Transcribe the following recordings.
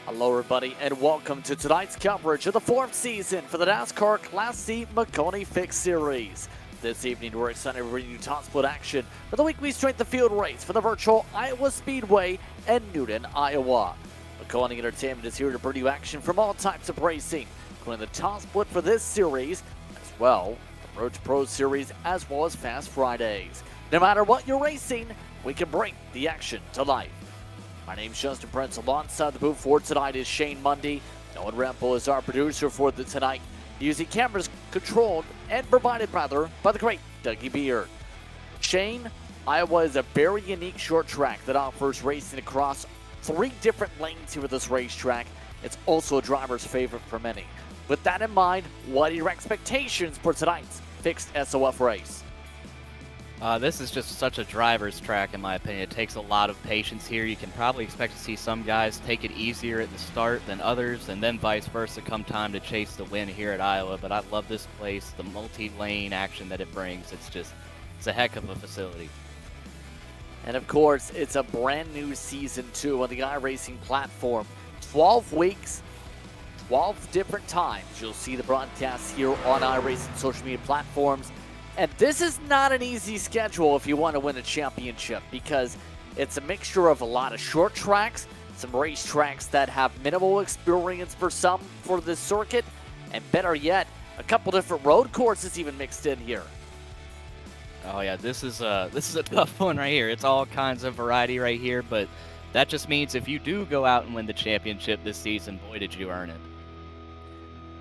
Hello everybody and welcome to tonight's coverage of the 4th season for the NASCAR Class C Maconi Fixed Series. This evening we're excited to bring you top split action for the weekly strength of field race for the virtual Iowa Speedway in Newton, Iowa. Maconi Entertainment is here to bring you action from all types of racing, including the top split for this series, as well the Road to Pro Series, as well as Fast Fridays. No matter what you're racing, we can bring the action to life. My name's Justin Prince. Alongside the booth for tonight is Shane Mundy. Nolan Rample is our producer for tonight. Using cameras controlled and provided by the great Dougie Beard. Shane, Iowa is a very unique short track that offers racing across 3 different lanes here at this racetrack. It's also a driver's favorite for many. With that in mind, what are your expectations for tonight's fixed S.O.F race? This is just such a driver's track, in my opinion. It takes a lot of patience here. You can probably expect to see some guys take it easier at the start than others, and then vice versa come time to chase the win here at Iowa. But I love this place, the multi-lane action that it brings. It's a heck of a facility. And of course, it's a brand new season too on the iRacing platform. 12 weeks, 12 different times. You'll see the broadcasts here on iRacing social media platforms. And this is not an easy schedule if you want to win a championship, because it's a mixture of a lot of short tracks, some racetracks that have minimal experience for some for this circuit, and better yet, a couple different road courses even mixed in here. Oh yeah, this is a tough one right here. It's all kinds of variety right here, but that just means if you do go out and win the championship this season, boy, did you earn it.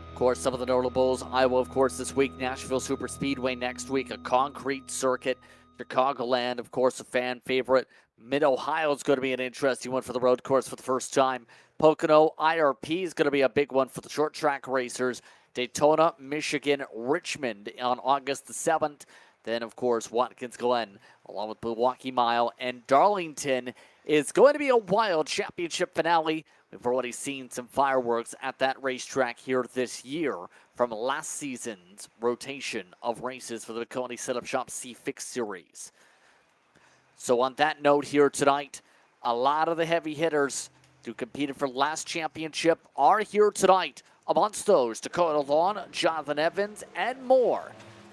Of course, some of the notables, Iowa, of course, this week, Nashville Super Speedway next week, a concrete circuit. Chicagoland, of course, a fan favorite. Mid-Ohio is going to be an interesting one for the road course for the first time. Pocono IRP is going to be a big one for the short track racers. Daytona, Michigan, Richmond on August the 7th. Then, of course, Watkins Glen, along with Milwaukee Mile, and Darlington is going to be a wild championship finale. We've already seen some fireworks at that racetrack here this year from last season's rotation of races for the Maconi Setup Shop C Fixed Series. So on that note here tonight, a lot of the heavy hitters who competed for last championship are here tonight. Amongst those, Dakota Lawn, Jonathan Evans, and more.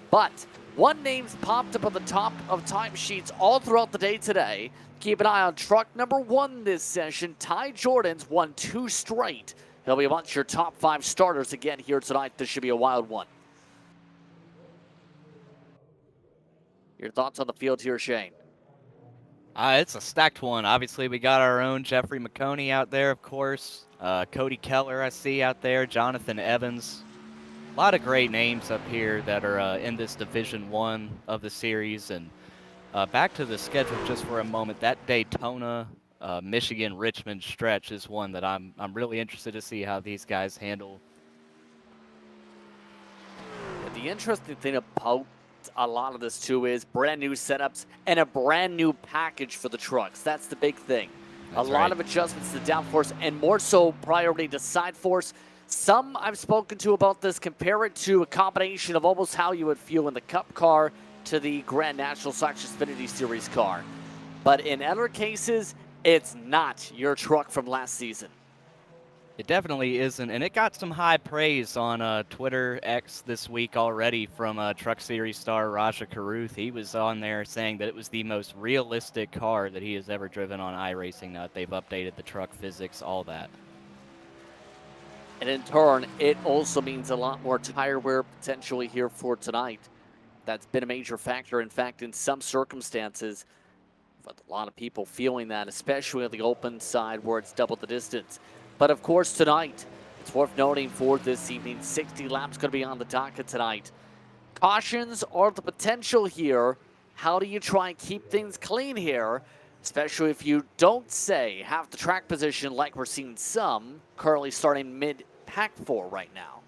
But one name's popped up on the top of timesheets all throughout the day today. Keep an eye on truck number 1 this session. Ty Jordan's won 2 straight. He'll be amongst your top 5 starters again here tonight. This should be a wild one. Your thoughts on the field here, Shane? It's a stacked one. Obviously, we got our own Jeffrey Maconi out there, of course. Cody Keller I see out there. Jonathan Evans. A lot of great names up here that are in this Division 1 of the series. And back to the schedule just for a moment. That Daytona, Michigan, Richmond stretch is one that I'm really interested to see how these guys handle. The interesting thing about a lot of this too is brand new setups and a brand new package for the trucks. That's the big thing. That's a lot right. of adjustments to downforce and more so priority to side force. Some I've spoken to about this compare it to a combination of almost how you would feel in the Cup car to the Grand National / Xfinity Series car. But in other cases, it's not your truck from last season. It definitely isn't, and it got some high praise on Twitter X this week already from Truck Series star Raja Karuth. He was on there saying that it was the most realistic car that he has ever driven on iRacing. Now that they've updated the truck physics, all that. And in turn, it also means a lot more tire wear potentially here for tonight. That's been a major factor. In fact, in some circumstances, with a lot of people feeling that, especially on the open side where it's double the distance. But of course, tonight, it's worth noting for this evening, 60 laps going to be on the docket tonight. Cautions are the potential here. How do you try and keep things clean here? Especially if you don't say half the track position like we're seeing some currently starting mid-pack 4 right now.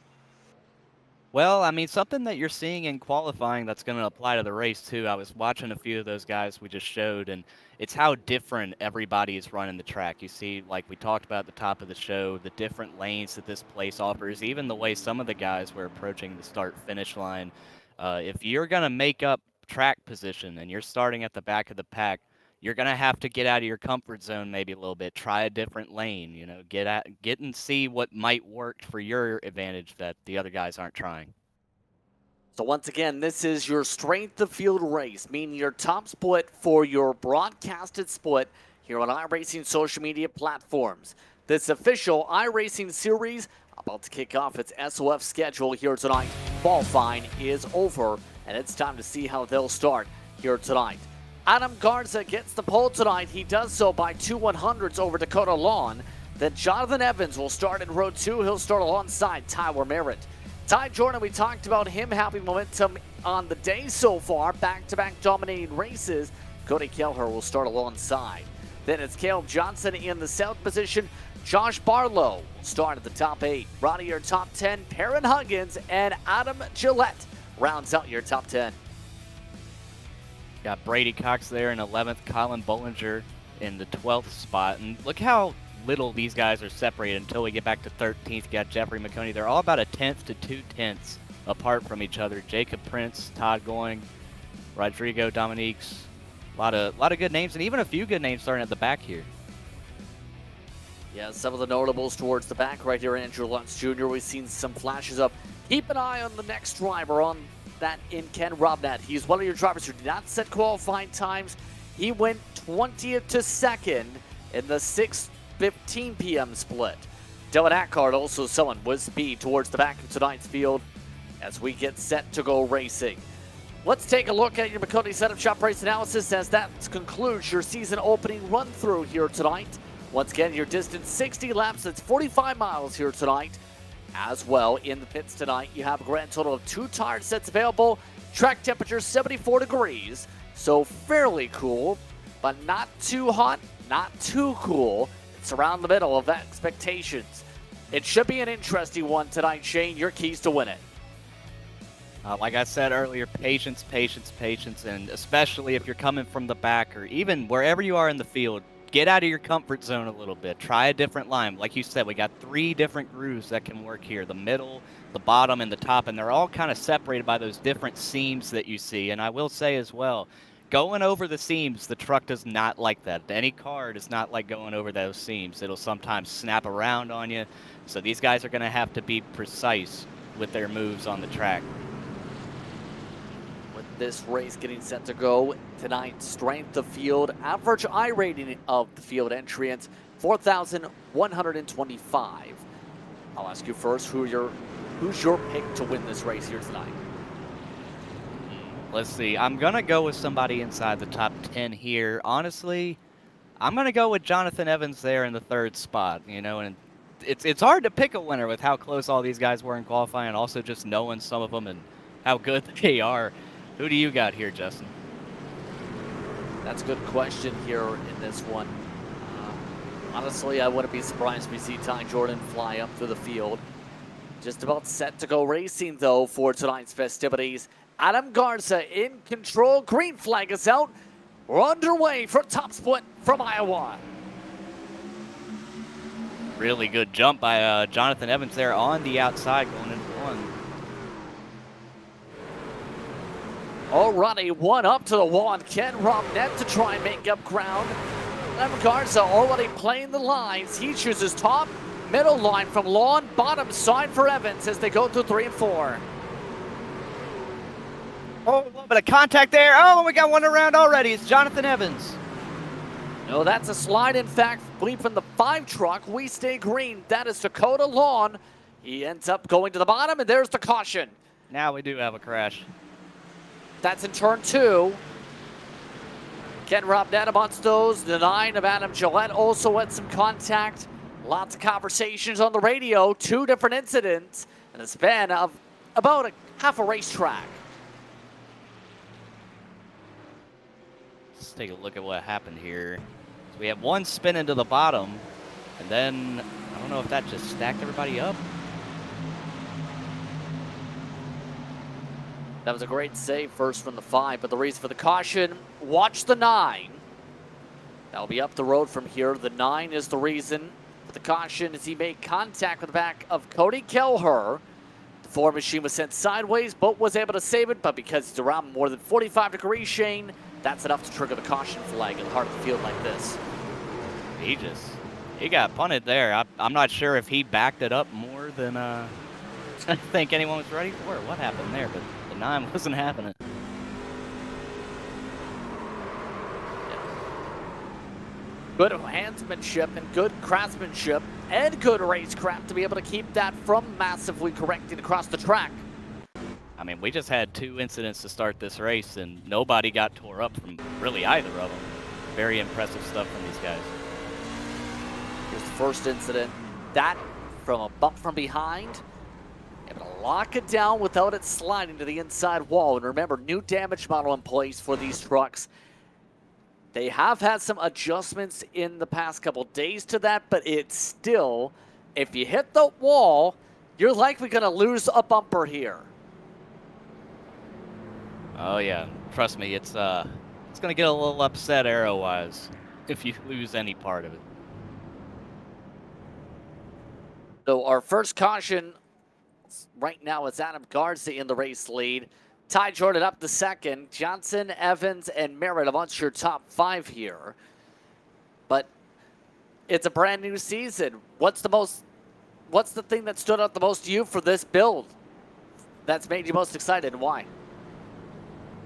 Well, I mean, something that you're seeing in qualifying that's going to apply to the race, too. I was watching a few of those guys we just showed, and it's how different everybody is running the track. You see, like we talked about at the top of the show, the different lanes that this place offers, even the way some of the guys were approaching the start-finish line. If you're going to make up track position and you're starting at the back of the pack, you're going to have to get out of your comfort zone maybe a little bit, try a different lane, you know, get and see what might work for your advantage that the other guys aren't trying. So once again, this is your strength of field race, meaning your top split for your broadcasted split here on iRacing social media platforms. This official iRacing series about to kick off its S.O.F schedule here tonight. Qualifying is over, and it's time to see how they'll start here tonight. Adam Garza gets the pole tonight. He does so by 2 100s over Dakota Lawn. Then Jonathan Evans will start in row 2. He'll start alongside Tyler Merritt. Ty Jordan, we talked about him having momentum on the day so far, back-to-back dominating races. Cody Kelleher will start alongside. Then it's Caleb Johnson in the south position. Josh Barlow will start at the top 8. Ronnie, your top 10. Perrin Huggins and Adam Gillette rounds out your top 10. Got Brady Cox there in 11th, Colin Bollinger in the 12th spot. And look how little these guys are separated until we get back to 13th. Got Jeffrey Maconi. They're all about 1/10 to 2/10 apart from each other. Jacob Prince, Todd Going, Rodrigo Dominiques. A lot of good names, and even a few good names starting at the back here. Yeah, some of the notables towards the back right here. Andrew Lutz Jr. We've seen some flashes up. Keep an eye on the next driver on that in Ken Robnett. He's one of your drivers who did not set qualifying times. He went 20th to 2nd in the 6:15 p.m. split. Dylan Ackard also someone with speed towards the back of tonight's field as we get set to go racing. Let's take a look at your Maconi Setup Shop race analysis as that concludes your season opening run through here tonight. Once again, your distance 60 laps, that's 45 miles here tonight. As well, in the pits tonight, you have a grand total of 2 tire sets available. Track temperature 74 degrees, so fairly cool, but not too hot, not too cool. It's around the middle of expectations. It should be an interesting one tonight, Shane. Your keys to win it. Like I said earlier, patience, patience, patience, and especially if you're coming from the back or even wherever you are in the field, get out of your comfort zone a little bit. Try a different line. Like you said, we got 3 different grooves that can work here. The middle, the bottom, and the top, and they're all kind of separated by those different seams that you see. And I will say as well, going over the seams, the truck does not like that. Any car does not like going over those seams. It'll sometimes snap around on you. So these guys are going to have to be precise with their moves on the track. This race getting set to go tonight. Strength of field, average I rating of the field entrants, 4,125. I'll ask you first, who's your pick to win this race here tonight? Let's see. I'm going to go with somebody inside the top 10 here. Honestly, I'm going to go with Jonathan Evans there in the 3rd spot, you know, and it's hard to pick a winner with how close all these guys were in qualifying and also just knowing some of them and how good they are. Who do you got here, Justin? That's a good question here in this one. Honestly, I wouldn't be surprised if we see Ty Jordan fly up through the field. Just about set to go racing, though, for tonight's festivities. Adam Garza in control. Green flag is out. We're underway for top split from Iowa. Really good jump by Jonathan Evans there on the outside going into 1. Already one up to the wall and Ken Robnett to try and make up ground. Adam Garza already playing the lines. He chooses top, middle line from lawn, bottom side for Evans as they go through 3 and 4. Oh, a little bit of contact there. Oh, we got one around already. It's Jonathan Evans. No, that's a slide. In fact, bleep from the 5 truck. We stay green. That is Dakota Lawn. He ends up going to the bottom, and there's the caution. Now we do have a crash. That's in turn 2. Ken Robnett amongst those. The 9 of Adam Gillette also had some contact. Lots of conversations on the radio. 2 different incidents in a span of about half a racetrack. Let's take a look at what happened here. So we have 1 spin into the bottom, and then I don't know if that just stacked everybody up. That was a great save first from the 5, but the reason for the caution, watch the 9. That'll be up the road from here. The 9 is the reason for the caution as he made contact with the back of Cody Kelleher. The 4 machine was sent sideways, but was able to save it, but because he's around more than 45 degrees, Shane, that's enough to trigger the caution flag in the heart of the field like this. He got punted there. I'm not sure if he backed it up more than I think anyone was ready for. What happened there? But the 9 wasn't having it. Good handsmanship and good craftsmanship and good racecraft to be able to keep that from massively correcting across the track. I mean, we just had 2 incidents to start this race, and nobody got tore up from really either of them. Very impressive stuff from these guys. Here's the first incident. That from a bump from behind. Able to lock it down without it sliding to the inside wall. And remember, new damage model in place for these trucks. They have had some adjustments in the past couple days to that, but it's still, if you hit the wall, you're likely going to lose a bumper here. Oh yeah, trust me, it's going to get a little upset arrow-wise if you lose any part of it. So our first caution right now is Adam Garza in the race lead. Ty Jordan up the second. Johnson, Evans, and Merritt amongst your top 5 here. But it's a brand new season. What's the thing that stood out the most to you for this build that's made you most excited, and why?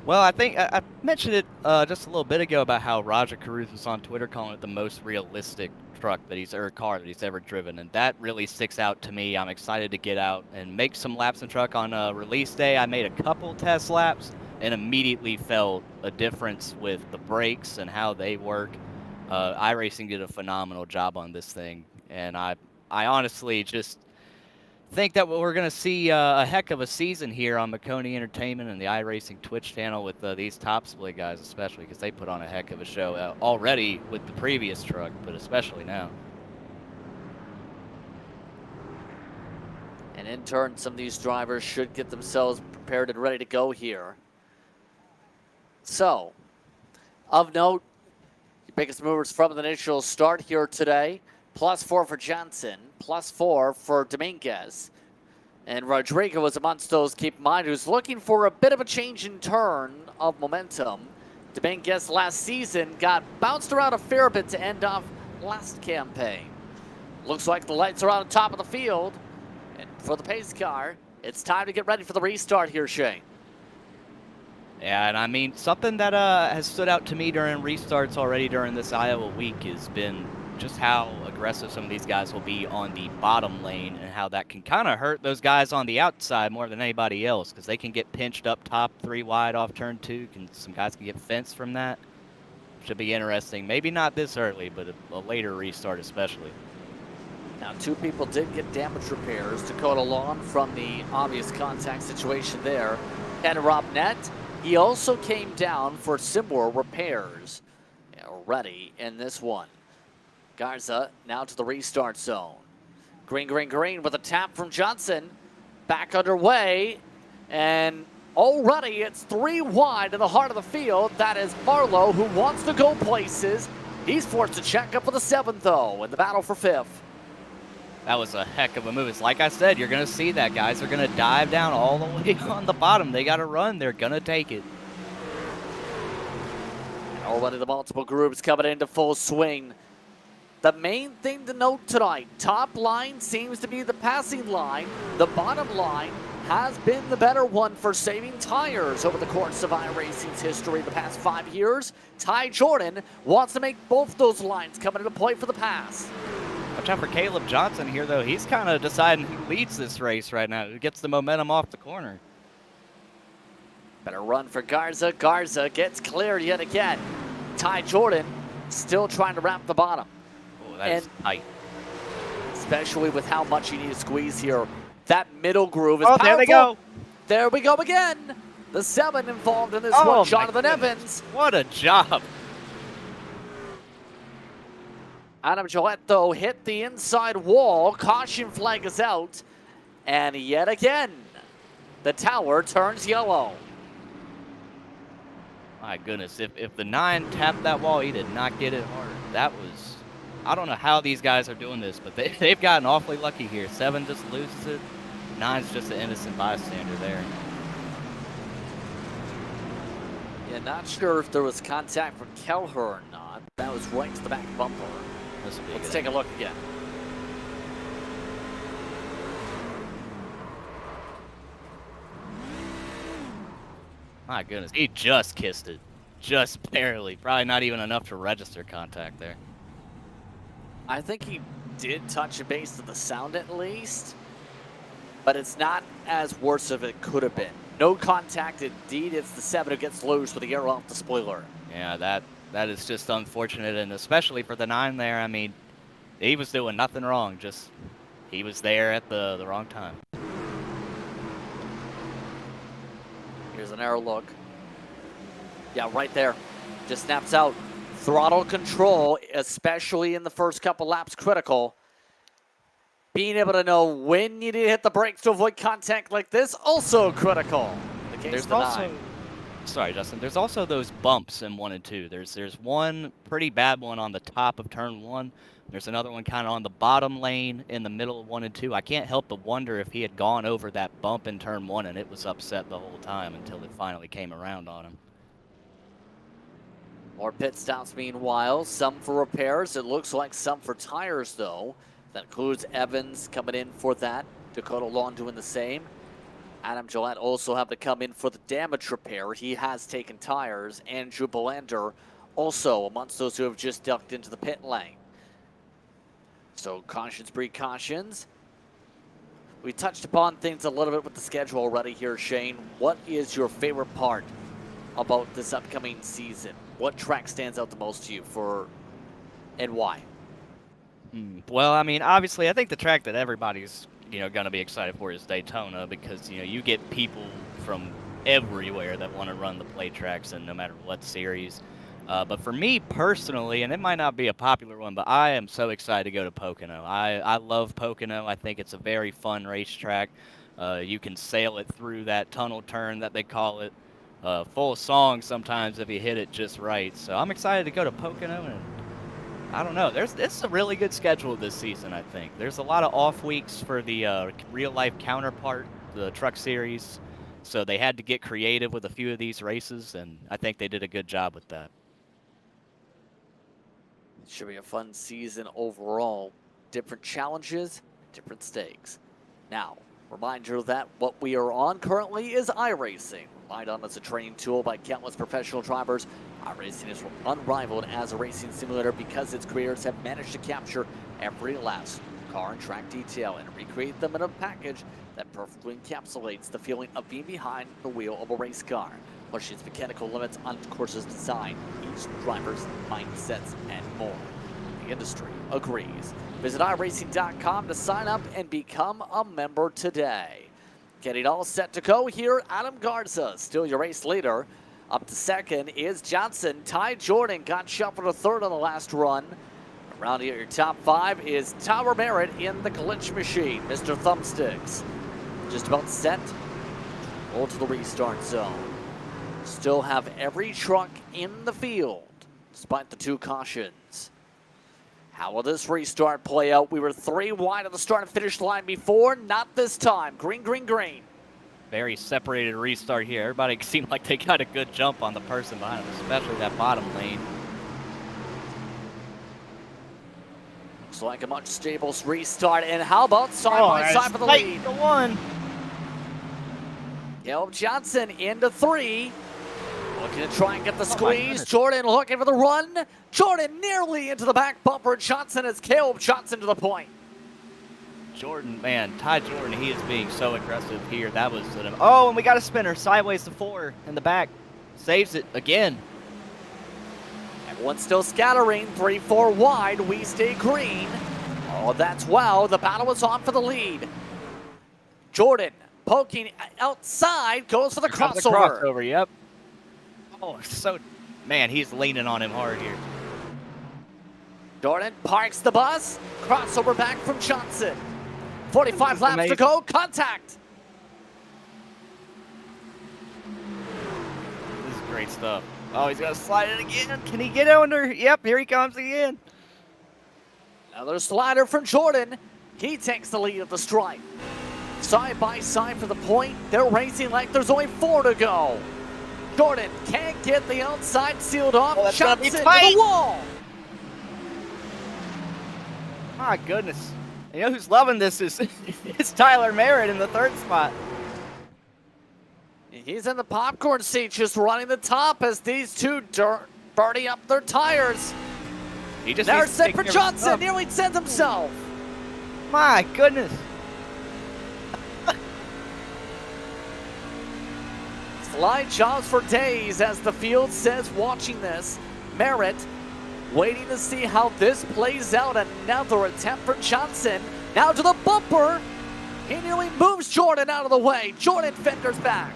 Well, I think I mentioned it just a little bit ago about how Roger Caruth was on Twitter calling it the most realistic truck that or car that he's ever driven, and that really sticks out to me. I'm excited to get out and make some laps in truck on release day. I made a couple test laps and immediately felt a difference with the brakes and how they work. iRacing did a phenomenal job on this thing, and I honestly just think that we're going to see a heck of a season here on Maconi Entertainment and the iRacing Twitch channel with these top split guys, especially because they put on a heck of a show already with the previous truck, but especially now. And in turn, some of these drivers should get themselves prepared and ready to go here. So, of note, your biggest movers from the initial start here today. +4 for Johnson, +4 for Dominguez. And Rodrigo was amongst those, keep in mind, who's looking for a bit of a change in turn of momentum. Dominguez last season got bounced around a fair bit to end off last campaign. Looks like the lights are on the top of the field. And for the pace car, it's time to get ready for the restart here, Shane. Yeah, and I mean, something that has stood out to me during restarts already during this Iowa week has been just how aggressive some of these guys will be on the bottom lane and how that can kind of hurt those guys on the outside more than anybody else because they can get pinched up top 3 wide off turn 2. Some guys can get fenced from that. Should be interesting. Maybe not this early, but a later restart especially. Now, 2 people did get damage repairs. Dakota Lawn from the obvious contact situation there. And Rob Nett, he also came down for similar repairs. Already in this one. Garza now to the restart zone. Green with a tap from Johnson. Back underway. And already it's 3 wide in the heart of the field. That is Marlowe, who wants to go places. He's forced to check up for the 7th, though, in the battle for 5th. That was a heck of a move. It's like I said, you're going to see that. Guys are going to dive down all the way on the bottom. They got to run. They're going to take it. And already the multiple groups coming into full swing. The main thing to note tonight, top line seems to be the passing line. The bottom line has been the better one for saving tires over the course of iRacing's history the past 5 years. Ty Jordan wants to make both those lines coming into play for the pass. Watch out for Caleb Johnson here, though. He's kind of deciding who leads this race right now, who gets the momentum off the corner. Better run for Garza. Garza gets cleared yet again. Ty Jordan still trying to wrap the bottom. That's tight. Especially with how much you need to squeeze here. That middle groove is powerful. There they go. There we go again. The 7 involved in this one, Jonathan Evans. What a job. Adam Gillette, though, hit the inside wall. Caution flag is out. And yet again, the tower turns yellow. My goodness, if the 9 tapped that wall, he did not get it hard. That was... I don't know how these guys are doing this, but they've gotten awfully lucky here. 7 just loses it. 9's just an innocent bystander there. Yeah, not sure if there was contact from Kelleher or not. That was right to the back bumper. Let's take a look again. My goodness, he just kissed it. Just barely. Probably not even enough to register contact there. I think he did touch a base to the sound at least, but it's not as worse as it could have been. No contact indeed. It's the 7 who gets loose with the air off the spoiler. Yeah, that is just unfortunate, and especially for the 9 there. I mean, he was doing nothing wrong. Just he was there at the wrong time. Here's an air look. Yeah, right there. Just snaps out. Throttle control, especially in the first couple laps, critical. Being able to know when you need to hit the brakes to avoid contact like this, also critical. In the case There's of the also, 9. sorry, Justin. There's also those bumps in 1 and 2. There's one pretty bad one on the top of turn 1. There's another one kind of on the bottom lane in the middle of 1 and 2. I can't help but wonder if he had gone over that bump in turn 1 and it was upset the whole time until it finally came around on him. More pit stops meanwhile, some for repairs. It looks like some for tires though. That includes Evans coming in for that. Dakota Long doing the same. Adam Gillette also have to come in for the damage repair. He has taken tires. Andrew Belander also amongst those who have just ducked into the pit lane. So cautions breed cautions. We touched upon things a little bit with the schedule already here, Shane. What is your favorite part about this upcoming season? What track stands out the most to you and why? Well, I mean, obviously, I think the track that everybody's, going to be excited for is Daytona because, you get people from everywhere that want to run the play tracks and no matter what series. But for me personally, and it might not be a popular one, but I am so excited to go to Pocono. I love Pocono. I think it's a very fun racetrack. You can sail it through that tunnel turn that they call it. Full song sometimes if you hit it just right. So I'm excited to go to Pocono, and I don't know. It's a really good schedule this season, I think. There's a lot of off weeks for the real-life counterpart, the Truck Series. So they had to get creative with a few of these races, and I think they did a good job with that. Should be a fun season overall. Different challenges, different stakes. Now, reminder that what we are on currently is iRacing. Relied on as a training tool by countless professional drivers, iRacing is unrivaled as a racing simulator because its creators have managed to capture every last car and track detail and recreate them in a package that perfectly encapsulates the feeling of being behind the wheel of a race car, pushing its mechanical limits on the course's design, each driver's mindsets, and more. The industry agrees. Visit iRacing.com to sign up and become a member today. Getting all set to go here, Adam Garza, still your race leader. Up to second is Johnson. Ty Jordan got shuffled to third on the last run. Rounding out your top 5 is Tower Merritt in the glitch machine. Mr. Thumbsticks just about set. Roll to the restart zone. Still have every truck in the field, despite the 2 cautions. How will this restart play out? We were 3 wide on the start and finish line before. Not this time. Green, green, green. Very separated restart here. Everybody seemed like they got a good jump on the person behind them, especially that bottom lane. Looks like a much stable restart. And how about side by side for the lead? The 1. Caleb Johnson into 3. Looking to try and get the squeeze. Jordan looking for the run. Jordan nearly into the back bumper. Johnson is Caleb Johnson to the point. Jordan, man, Ty Jordan, he is being so aggressive here. That was oh, and we got a spinner sideways to 4 in the back. Saves it again. Everyone's still scattering. 3-4 wide. We stay green. Oh, that's wow. The battle is on for the lead. Jordan poking outside, goes for the crossover. Crossover, yep. Oh, so, man, he's leaning on him hard here. Jordan parks the bus. Crossover back from Johnson. 45 laps to go. Contact. This is great stuff. Oh, he's going to slide it again. Can he get under? Yep, here he comes again. Another slider from Jordan. He takes the lead at the stripe. Side by side for the point. They're racing like there's only 4 to go. Jordan can't get the outside sealed off. Oh, that's gonna be Shots into tight. the wall. My goodness. You know who's loving this is it's Tyler Merritt in the 3rd spot. He's in the popcorn seat, just running the top as these two burning up their tires. He just They're needs to set take for care of Johnson. himself. Nearly sends himself. My goodness. Slide jobs for days, as the field says, watching this. Merritt waiting to see how this plays out. Another attempt for Johnson. Now to the bumper. He nearly moves Jordan out of the way. Jordan fenders back.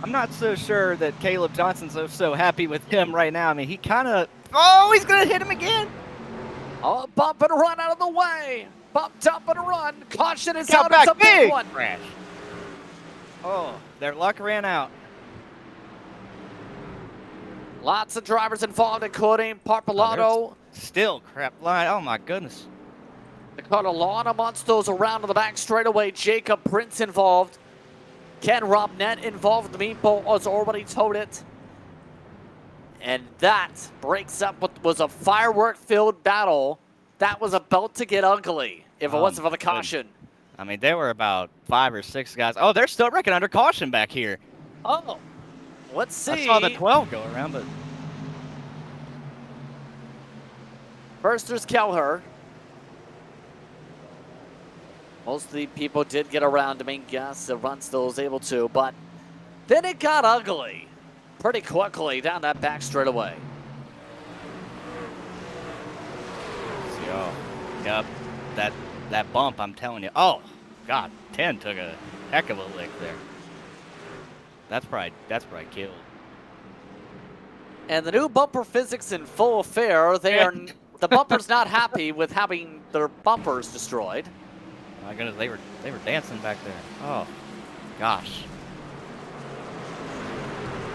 I'm not so sure that Caleb Johnson's so happy with him right now. I mean, he kind of... Oh, he's going to hit him again. Oh, bump and run out of the way. Bumped up and run. Caution is Got out. back It's a big big. one. Crash. Oh, their luck ran out. Lots of drivers involved, including Parpolato. Oh, still crap line. Oh, my goodness. Dakota Lawn amongst those around on the back straightaway. Jacob Prince involved. Ken Robnett involved. The Meatball has already towed it. And that breaks up what was a firework-filled battle. That was about to get ugly if it wasn't for the caution. I mean, there were about 5 or 6 guys. Oh, they're still wrecking under caution back here. Oh, let's see. I saw the 12 go around, but... First, there's Kelleher. Most of the people did get around to main gas. Runstill was able to, but then it got ugly pretty quickly down that back straightaway. Oh, yep, that bump, I'm telling you. Oh, God, 10 took a heck of a lick there. That's probably killed. And the new bumper physics in full affair. The bumper's not happy with having their bumpers destroyed. My goodness, they were dancing back there. Oh, gosh.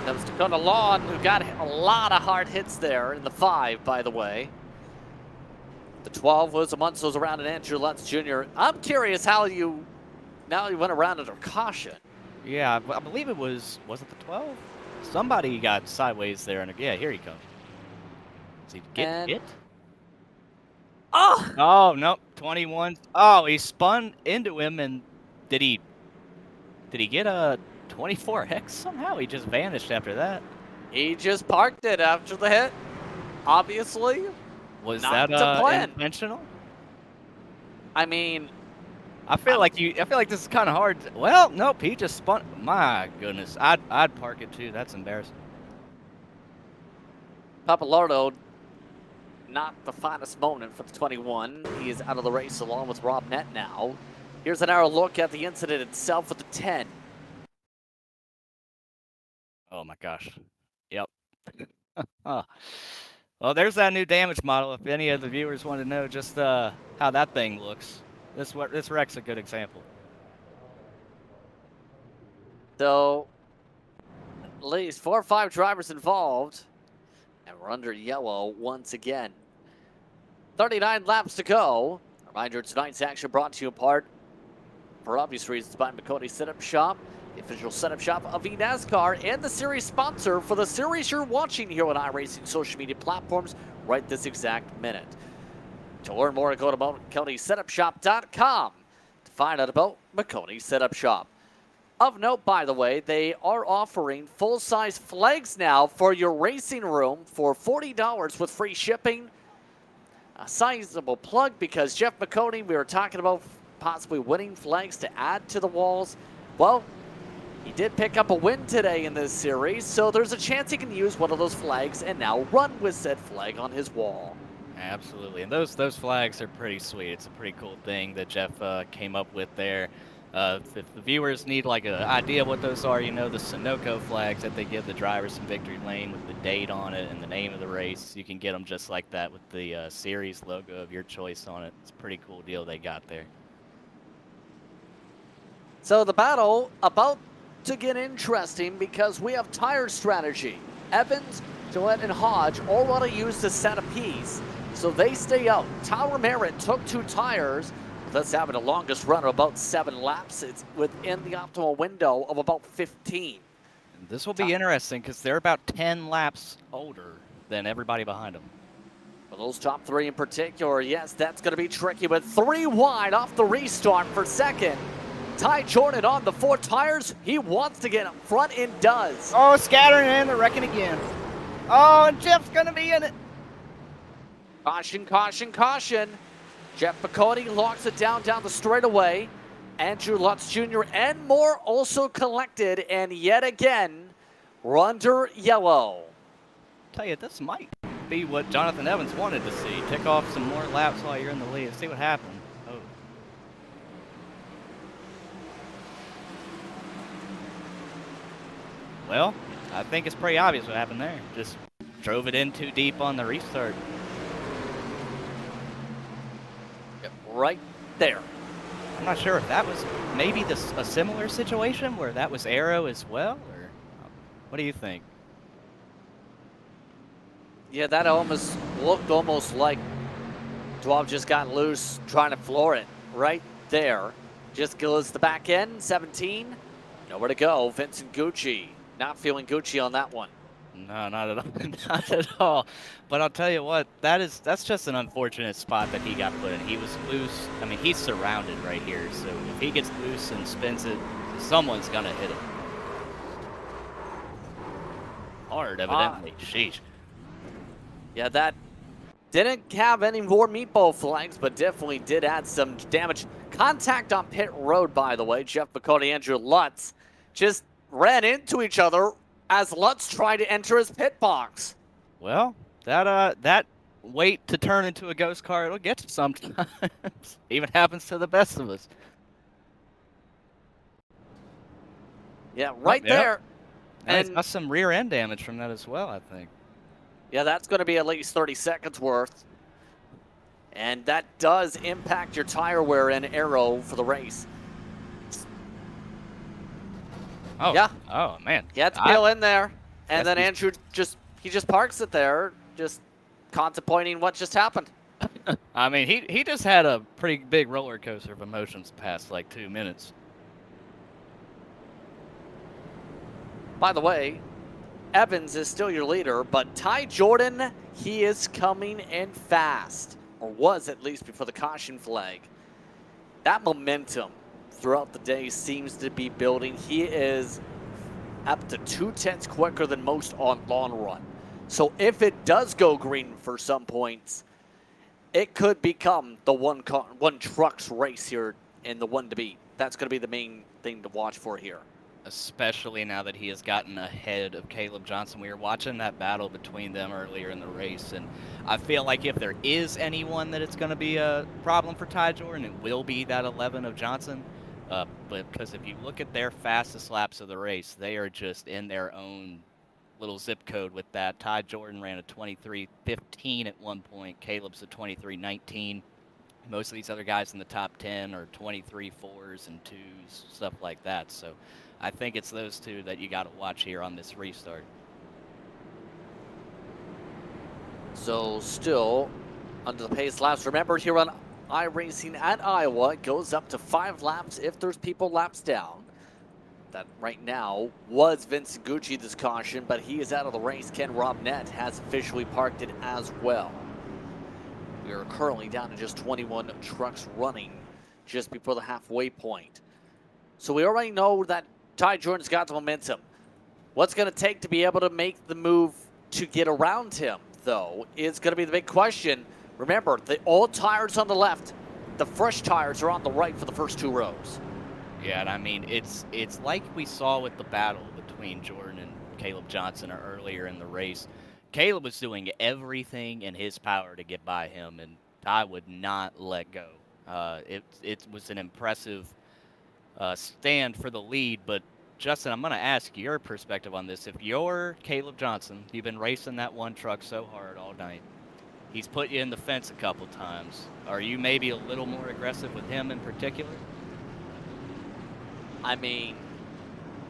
That was Dakota Lawn, who got a lot of hard hits there in the 5, by the way. The 12 was amongst those around, and Andrew Lutz Jr. I'm curious how you went around under caution. Yeah, I believe it was it the 12? Somebody got sideways there, and yeah, here he comes. Does he get hit? Oh! Oh, nope, 21. Oh, he spun into him, and did he get a 24 hex somehow? He just vanished after that. He just parked it after the hit, obviously. Was not that intentional? I mean, I feel like this is kind of hard. Well, nope, he just spun. My goodness, I'd park it too. That's embarrassing. Papalardo, not the finest moment for the 21. He is out of the race along with Rob Nett now. Here's an hour look at the incident itself with the 10. Oh my gosh. Yep. Oh. Well, there's that new damage model. If any of the viewers want to know just how that thing looks, this wreck's a good example. So, at least 4 or 5 drivers involved, and we're under yellow once again. 39 laps to go. Reminder, tonight's action brought to you in part, for obvious reasons, by Maconi Setup Shop, the official setup shop of eNASCAR, and the series sponsor for the series you're watching here on iRacing social media platforms right this exact minute. To learn more, go to MaconiSetupShop.com to find out about Maconi Setup Shop. Of note, by the way, they are offering full-size flags now for your racing room for $40 with free shipping. A sizable plug because Jeff Maconi, we were talking about possibly winning flags to add to the walls. Well, he did pick up a win today in this series, so there's a chance he can use one of those flags and now run with said flag on his wall. Absolutely, and those flags are pretty sweet. It's a pretty cool thing that Jeff came up with there. If the viewers need like an idea what those are, you know, the Sunoco flags that they give the drivers in victory lane with the date on it and the name of the race. You can get them just like that with the series logo of your choice on it. It's a pretty cool deal they got there. So the battle about to get interesting because we have tire strategy. Evans, Gillette, and Hodge all want to use the set apiece, so they stay out. Tyler Merritt took 2 tires. That's having the longest run of about 7 laps. It's within the optimal window of about 15. This will be interesting because they're about 10 laps older than everybody behind them. For those top three in particular, yes, that's going to be tricky, but 3 wide off the restart for second. Ty Jordan on the 4 tires. He wants to get up front and does. Oh, scattering in, they're wrecking again. Oh, and Jeff's going to be in it. Caution, caution, caution. Jeff Maconi locks it down the straightaway. Andrew Lutz Jr. and more also collected, and yet again, we're under yellow. Tell you, this might be what Jonathan Evans wanted to see. Tick off some more laps while you're in the lead. See what happens. Oh. Well, I think it's pretty obvious what happened there. Just drove it in too deep on the restart. Yep, right there. I'm not sure if that was maybe a similar situation where that was aero as well, or what do you think? Yeah, that almost looked like Dwab just got loose trying to floor it right there. Just goes the back end, 17. Nowhere to go. Vincent Gucci not feeling Gucci on that one. No, not at all. Not at all. But I'll tell you what, that's just an unfortunate spot that he got put in. He was loose. I mean, he's surrounded right here, so if he gets loose and spins it, someone's going to hit him. Hard, evidently. Sheesh. Yeah, that didn't have any more meatball flags, but definitely did add some damage. Contact on pit road, by the way. Jeff Maconi, Andrew Lutz just ran into each other as Lutz tried to enter his pit box. Well, that wait to turn into a ghost car, it'll get you sometimes. Even happens to the best of us. Yeah, right there. And it's got some rear end damage from that as well, I think. Yeah, that's going to be at least 30 seconds worth. And that does impact your tire wear and aero for the race. Oh, yeah. Oh, man. He had to peel in there. And then Andrew just parks it there, just contemplating what just happened. I mean, he just had a pretty big roller coaster of emotions the past, like, 2 minutes. By the way, Evans is still your leader, but Ty Jordan, he is coming in fast. Or was at least before the caution flag. That momentum throughout the day seems to be building. He is up to 2/10 quicker than most on long run. So if it does go green for some points, it could become the one trucks race here in the one to beat. That's going to be the main thing to watch for here. Especially now that he has gotten ahead of Caleb Johnson. We were watching that battle between them earlier in the race, and I feel like if there is anyone that it's going to be a problem for Ty Jordan, it will be that 11 of Johnson. But because if you look at their fastest laps of the race, they are just in their own little zip code with that. Ty Jordan ran a 23:15 at one point. Caleb's a 23:19. Most of these other guys in the top 10 are 23.4s and 2s, stuff like that. So I think it's those two that you got to watch here on this restart. So still under the pace laps. Remember here on iRacing at Iowa, it goes up to 5 laps if there's people laps down. That right now was Vincent Gucci this caution, but he is out of the race. Ken Robnett has officially parked it as well. We are currently down to just 21 trucks running just before the halfway point. So we already know that Ty Jordan's got the momentum. What's going to take to be able to make the move to get around him, though, is going to be the big question. Remember, the old tires on the left, the fresh tires are on the right for the first 2 rows. Yeah, and I mean, it's like we saw with the battle between Jordan and Caleb Johnson earlier in the race. Caleb was doing everything in his power to get by him, and Ty would not let go. It was an impressive stand for the lead, but Justin, I'm going to ask your perspective on this. If you're Caleb Johnson, you've been racing that one truck so hard all night. He's put you in the fence a couple times. Are you maybe a little more aggressive with him in particular? I mean,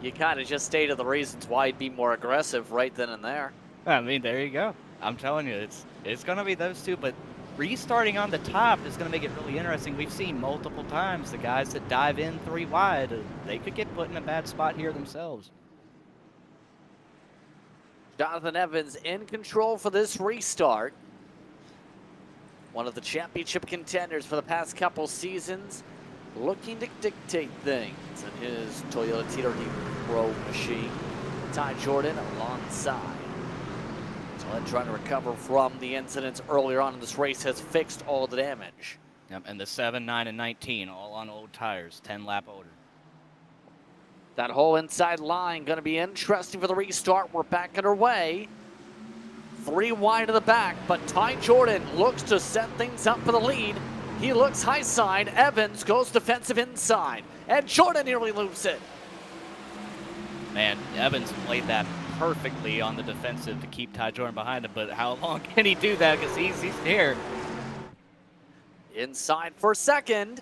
you kind of just stated the reasons why he'd be more aggressive right then and there. I mean, there you go. I'm telling you, it's going to be those two, but restarting on the top is going to make it really interesting. We've seen multiple times the guys that dive in 3 wide, they could get put in a bad spot here themselves. Jonathan Evans in control for this restart. One of the championship contenders for the past couple seasons, looking to dictate things in his Toyota TRD Pro machine. Ty Jordan alongside. Gillette trying to recover from the incidents earlier on in this race has fixed all the damage. Yep, and the 7, 9, and 19 all on old tires, 10 lap older. That whole inside line going to be interesting for the restart. We're back underway. 3 wide to the back, but Ty Jordan looks to set things up for the lead. He looks high side. Evans goes defensive inside, and Jordan nearly loops it. Man, Evans played that perfectly on the defensive to keep Ty Jordan behind him, but how long can he do that? Because he's here. Inside for second,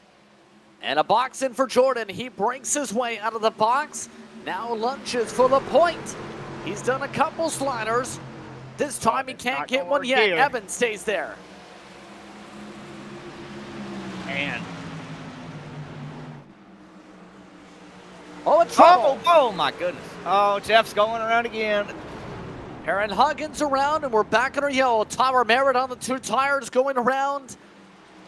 and a box in for Jordan. He breaks his way out of the box. Now lunges for the point. He's done a couple sliders. This time he can't get one yet. Evans stays there. And oh, in trouble. Oh my goodness. Oh, Jeff's going around again. Aaron Huggins around, and we're back in our yellow. Tyler Merritt on the 2 tires going around.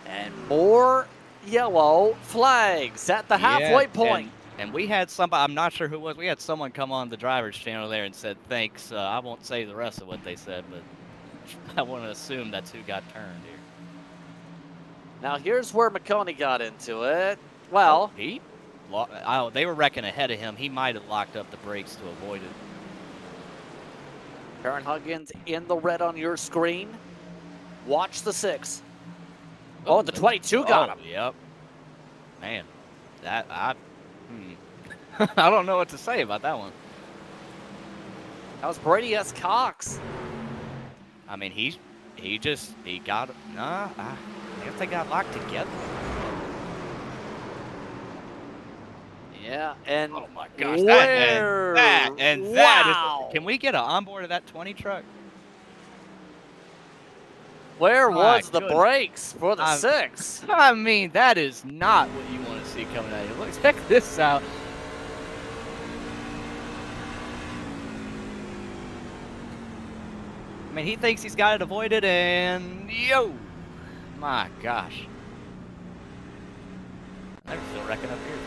And more yellow flags at the halfway point. And we had somebody, I'm not sure who it was, we had someone come on the driver's channel there and said thanks. I won't say the rest of what they said, but I want to assume that's who got turned here. Now here's where Maconi got into it. Well, they were wrecking ahead of him. He might have locked up the brakes to avoid it. Aaron Huggins in the red on your screen. Watch the 6. Oh, the 22 got him. Yep. Man, I don't know what to say about that one. That was Brady S. Cox. I mean, he got, I guess they got locked together. Yeah, and oh my gosh, wow. that is, can we get an onboard of that 20 truck? Where was the brakes for the 6? I mean, that is not what you want to see coming out of you. Look, check this out. I mean, he thinks he's got it avoided, and yo, my gosh. They're still wrecking up here, too.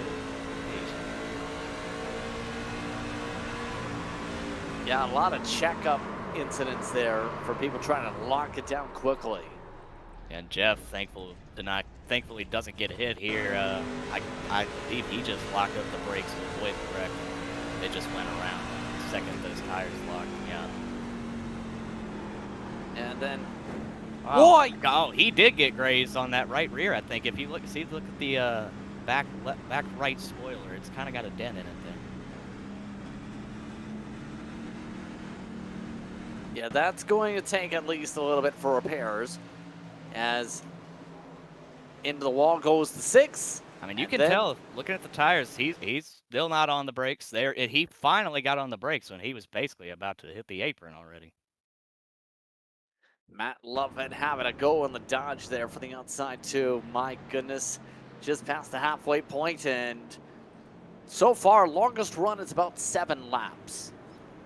Yeah, a lot of checkup incidents there for people trying to lock it down quickly. And Jeff, thankfully doesn't get hit here. I believe he just locked up the brakes to avoid the wreck. They just went around the second those tires locked. Yeah. And then, oh, he did get grazed on that right rear. I think if you look at the back right spoiler, it's kind of got a dent in it there. Yeah, that's going to take at least a little bit for repairs. As into the wall goes the 6. I mean, you can tell looking at the tires, he's still not on the brakes there. He finally got on the brakes when he was basically about to hit the apron already. Matt Lovett having a go on the dodge there for the outside too. My goodness, just past the halfway point, and so far longest run is about 7 laps.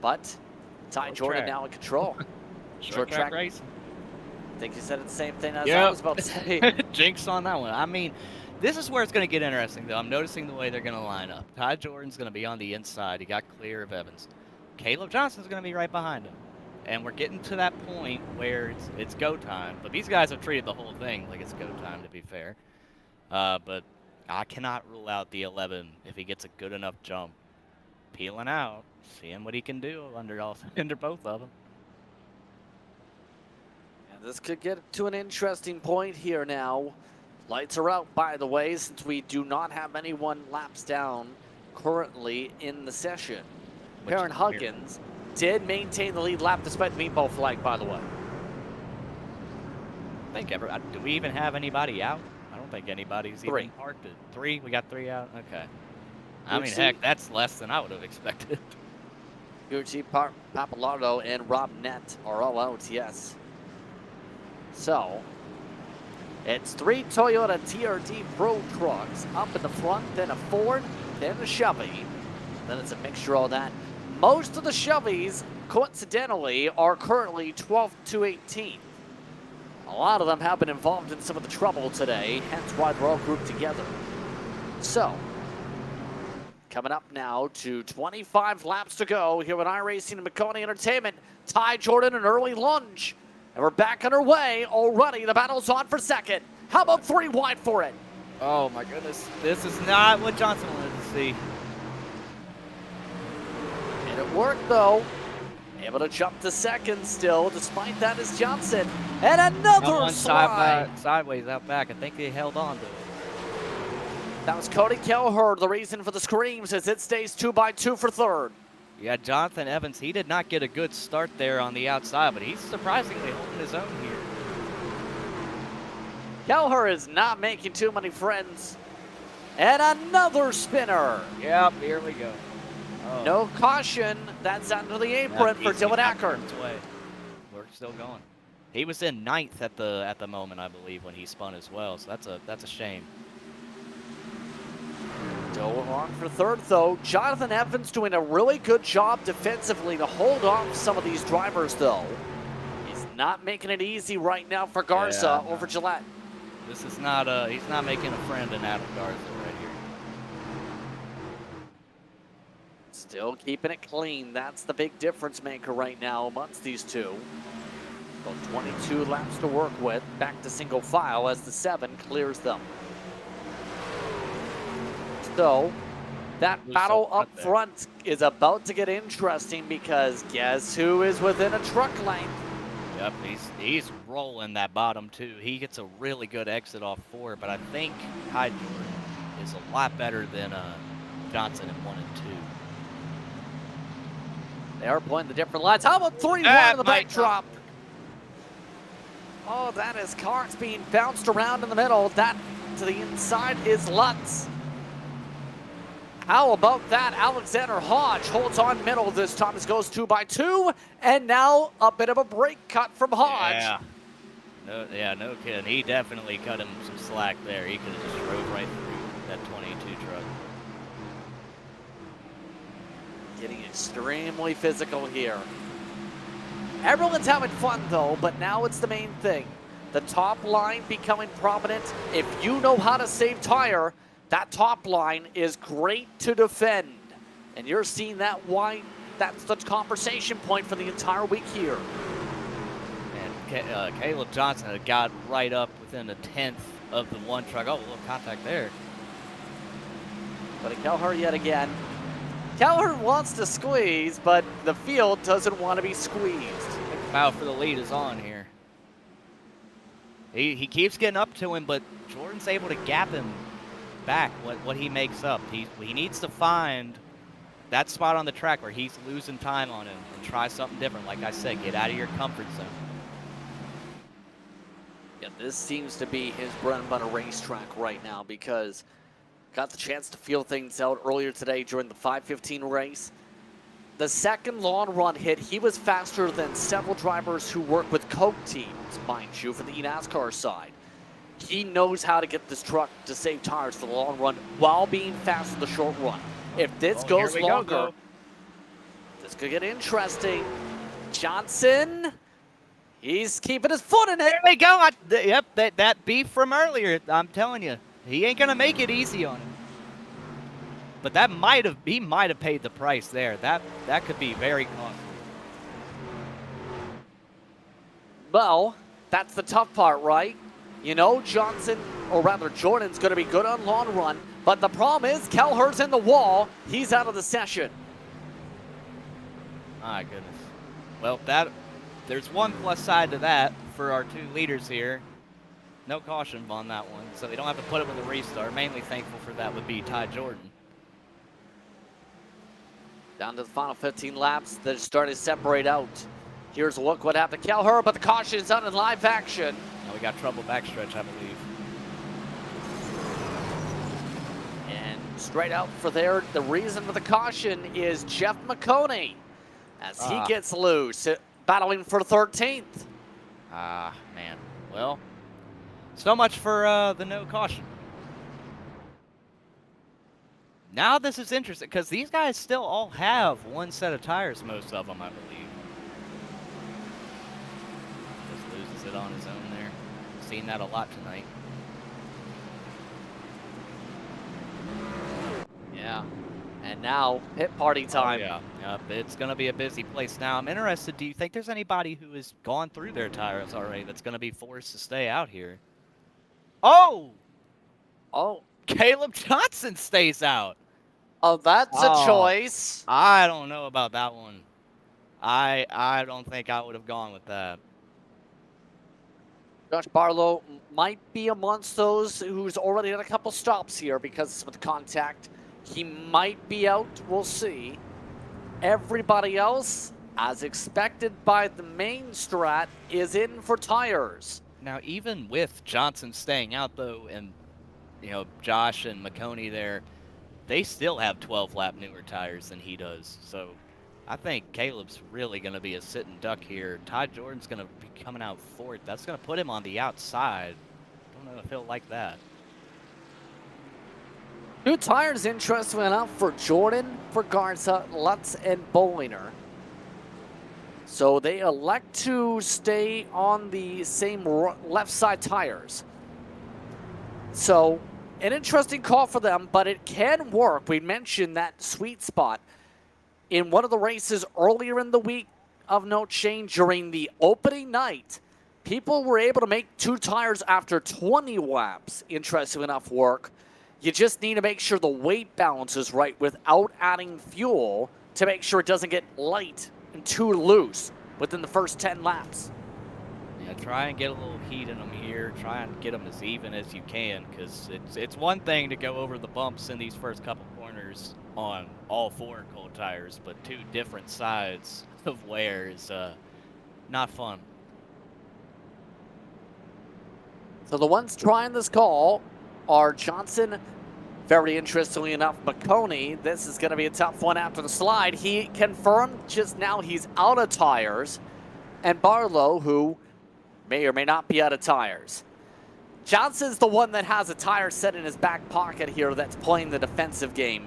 But Ty Jordan now in control. Short track race. I think you said the same thing as I was about to say. Jinx on that one. I mean, this is where it's going to get interesting, though. I'm noticing the way they're going to line up. Ty Jordan's going to be on the inside. He got clear of Evans. Caleb Johnson's going to be right behind him. And we're getting to that point where it's go time. But these guys have treated the whole thing like it's go time, to be fair. But I cannot rule out the 11 if he gets a good enough jump. Peeling out, seeing what he can do under both of them. This could get to an interesting point here now. Lights are out, by the way, since we do not have anyone laps down currently in the session. Aaron Huggins did maintain the lead lap despite the meatball flag, by the way. I think do we even have anybody out? I don't think anybody's even parked at 3. We got 3 out? Okay. I mean, heck, that's less than I would have expected. Gucci, Pappalardo, and Rob Nett are all out, yes. So, it's 3 Toyota TRD Pro trucks up in the front, then a Ford, then a Chevy. Then it's a mixture of all that. Most of the Chevys coincidentally, are currently 12th to 18th. A lot of them have been involved in some of the trouble today, hence why they're all grouped together. So, coming up now to 25 laps to go here at iRacing and Maconi Entertainment. Ty Jordan, an early lunge. And we're back on our way already. The battle's on for second. How about 3 wide for it? Oh my goodness. This is not what Johnson wanted to see. And it worked though. Able to jump to second still. Despite that is Johnson. And another slide. Sideways out back. I think they held on to it. That was Cody Kelleher. The reason for the screams as it stays 2x2 for third. Yeah, Jonathan Evans, he did not get a good start there on the outside, but he's surprisingly holding his own here. Kelleher is not making too many friends. And another spinner. Yep, here we go. Oh. No caution. That's under the apron for Dylan Acker. We're still going. He was in 9th at the moment, I believe, when he spun as well, so that's a shame. Still on for third, though. Jonathan Evans doing a really good job defensively to hold off some of these drivers, though. He's not making it easy right now for Garza over Gillette. This is not he's not making a friend in Adam Garza right here. Still keeping it clean. That's the big difference maker right now amongst these two. About 22 laps to work with. Back to single file as the 7 clears them. So, that battle up front is about to get interesting because guess who is within a truck length? Yep, he's rolling that bottom too. He gets a really good exit off 4, but I think Ty Jordan is a lot better than Johnson in 1 and 2. They are playing the different lines. How about 3-1 in the backdrop? Oh, that is Carts being bounced around in the middle. That to the inside is Lutz. How about that? Alexander Hodge holds on middle this time. This goes 2x2, and now a bit of a brake cut from Hodge. No kidding. He definitely cut him some slack there. He could have just rode right through that 22 truck. Getting extremely physical here. Everyone's having fun though, but now it's the main thing. The top line becoming prominent. If you know how to save tire, that top line is great to defend. And you're seeing that why that's the conversation point for the entire week here. And Caleb Johnson had got right up within a 10th of the 1 truck. Oh, a little contact there. But Kelleher yet again. Kelleher wants to squeeze, but the field doesn't want to be squeezed. Foul for the lead is on here. He keeps getting up to him, but Jordan's able to gap him back what he makes up. He needs to find that spot on the track where he's losing time on him and try something different. Like I said, get out of your comfort zone. Yeah, this seems to be his bread and butter racetrack right now because got the chance to feel things out earlier today during the 5:15 race. The second long run hit, he was faster than several drivers who work with Coke teams, mind you, for the NASCAR side. He knows how to get this truck to save tires for the long run while being fast in the short run. If this goes longer, this could get interesting. Johnson, he's keeping his foot in it. There we go. Yep, that beef from earlier, I'm telling you, he ain't going to make it easy on him. But he might have paid the price there. That could be very costly. Well, that's the tough part, right? You know Johnson, or rather Jordan's going to be good on long run, but the problem is Kelleher's in the wall. He's out of the session. My goodness. Well, there's one plus side to that for our 2 leaders here. No caution on that one, so they don't have to put it with a restart. Mainly thankful for that would be Ty Jordan. Down to the final 15 laps. They're starting to separate out. Here's a look what happened to Kelleher, but the caution is on in live action. Now we got trouble backstretch, I believe. And straight out for there, the reason for the caution is Jeff Maconi as he gets loose, battling for 13th. Man. Well, so much for the no caution. Now this is interesting because these guys still all have 1 set of tires, most of them, I believe. sit on his own there. Seen that a lot tonight. Yeah. And now, pit party time. Oh, yeah. Yep, it's going to be a busy place now. I'm interested, do you think there's anybody who has gone through their tires already that's going to be forced to stay out here? Oh! Oh. Caleb Johnson stays out. Oh, that's a Oh, choice. I don't know about that one. I don't think I would have gone with that. Josh Barlow might be amongst those who's already had a couple stops here because of the contact. He might be out. We'll see. Everybody else, as expected by the main strat, is in for tires. Now, even with Johnson staying out, though, and, you know, Josh and Maconi there, they still have 12-lap newer tires than he does. So I think Caleb's really going to be a sitting duck here. Ty Jordan's going to be coming out fourth. That's going to put him on the outside. Don't know if he'll like that. New tires, interesting enough, for Jordan, for Garza, Lutz, and Bollinger. So they elect to stay on the same left side tires. So an interesting call for them, but it can work. We mentioned that sweet spot in one of the races earlier in the week of note, Shane, during the opening night. People were able to make 2 tires after 20 laps. Interesting enough work. You just need to make sure the weight balance is right without adding fuel to make sure it doesn't get light and too loose within the first 10 laps. Yeah, try and get a little heat in them here. Try and get them as even as you can, because it's one thing to go over the bumps in these first couple corners on all 4 cold tires, but 2 different sides of wear is not fun. So the ones trying this call are Johnson. Very interestingly enough, Maconi. This is going to be a tough one after the slide. He confirmed just now he's out of tires. And Barlow, who may or may not be out of tires. Johnson's the one that has a tire set in his back pocket here that's playing the defensive game.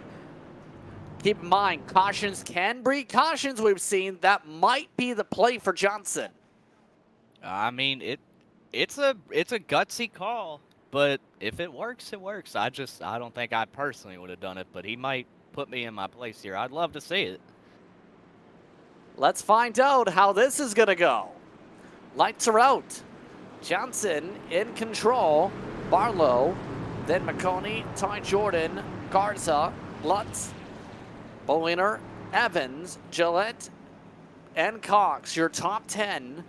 Keep in mind, cautions can breed cautions we've seen. That might be the play for Johnson. I mean, it's a gutsy call, but if it works, it works. I don't think I personally would have done it, but he might put me in my place here. I'd love to see it. Let's find out how this is going to go. Lights are out. Johnson in control. Barlow, then Maconi, Ty Jordan, Garza, Lutz, Bollinger, Evans, Gillette, and Cox. Your top 10.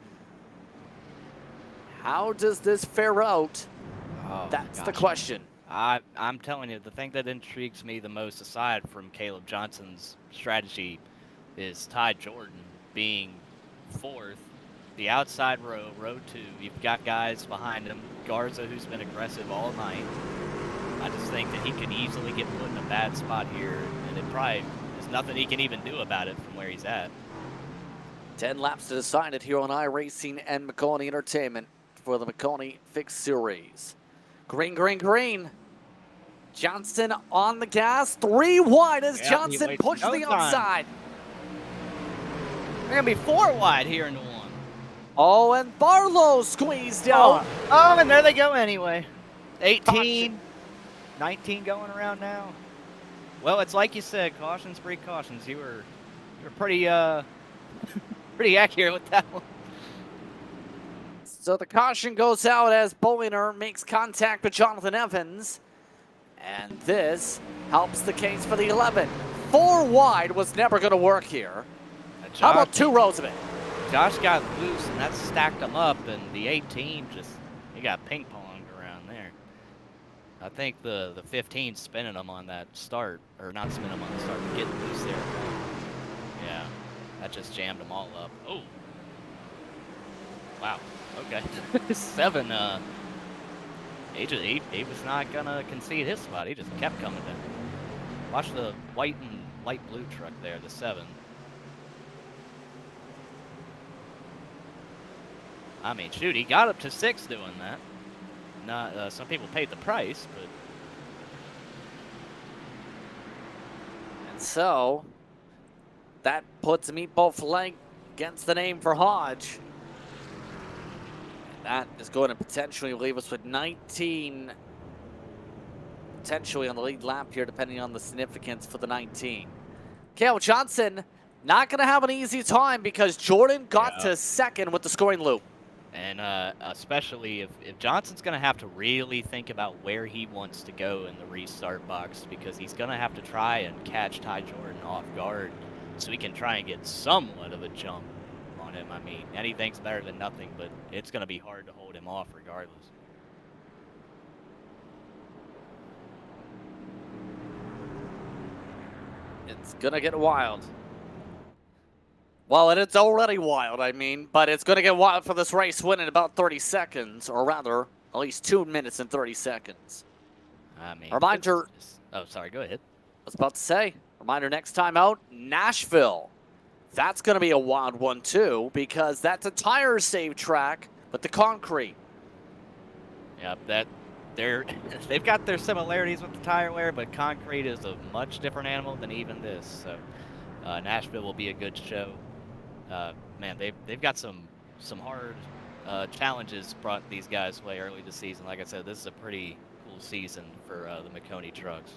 How does this fare out? Oh, That's the question. I'm telling you, the thing that intrigues me the most, aside from Caleb Johnson's strategy, is Ty Jordan being fourth, the outside row, row 2. You've got guys behind him. Garza, who's been aggressive all night. I just think that he could easily get put in a bad spot here, and it probably there's nothing he can even do about it from where he's at. 10 laps to decide it here on iRacing and Maconi Entertainment for the Maconi Fixed Series. Green, green, green. Johnson on the gas. 3 wide as Johnson pushes the outside. They're going to be 4 wide here into 1. Oh, and Barlow squeezed out. Oh, and there they go anyway. 18, 19 going around now. Well, it's like you said, cautions breed cautions. You were pretty pretty accurate with that one. So the caution goes out as Bollinger makes contact with Jonathan Evans. And this helps the case for the 11. 4 wide was never going to work here. How about 2 rows of it? Josh got loose, and that stacked him up, and the 18 he got ping-ponged around there. I think the 15 spinning him on that start, or not spinning him on the start, but getting loose there. Yeah, that just jammed them all up. Oh. Wow. Okay. 7, he was not gonna concede his spot. He just kept coming down. Watch the white and light blue truck there, the 7. I mean, shoot, he got up to 6 doing that. Not some people paid the price, but. And so that puts a meatball flag against the name for Hodge. That is going to potentially leave us with 19, potentially on the lead lap here, depending on the significance for the 19. Cale Johnson not going to have an easy time because Jordan got to second with the scoring loop. And especially if Johnson's going to have to really think about where he wants to go in the restart box, because he's going to have to try and catch Ty Jordan off guard so he can try and get somewhat of a jump on him. I mean, anything's better than nothing, but it's going to be hard to hold him off regardless. It's going to get wild. Well, and it's already wild, I mean, but it's going to get wild for this race win in about 30 seconds, or rather, at least 2 minutes and 30 seconds. I mean, reminder. Oh, sorry, go ahead. I was about to say, reminder next time out, Nashville. That's going to be a wild one, too, because that's a tire save track with the concrete. Yep, they've got their similarities with the tire wear, but concrete is a much different animal than even this. So Nashville will be a good show. Man, they've got some hard challenges brought these guys' way early this season. Like I said, this is a pretty cool season for the Maconi Trucks.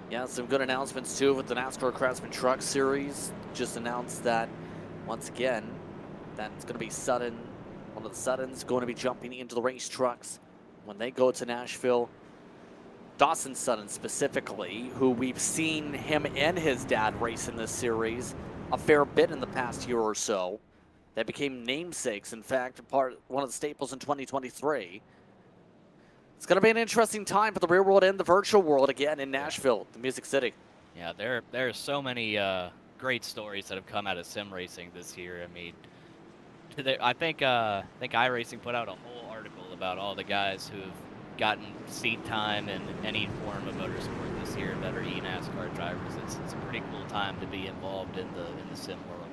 Yeah, some good announcements too with the NASCAR Craftsman Trucks Series. Just announced that once again that it's going to be Sutton. One of the Suttons going to be jumping into the race trucks when they go to Nashville. Dawson Sutton specifically, who we've seen him and his dad race in this series a fair bit in the past year or so. They became namesakes, in fact, one of the staples in 2023. It's going to be an interesting time for the real world and the virtual world again in Nashville, the Music City. Yeah, there are so many great stories that have come out of sim racing this year. I mean, I think iRacing put out a whole article about all the guys who've gotten seat time in any form of motorsport this year that are eNASCAR drivers. It's a pretty cool time to be involved in the sim world.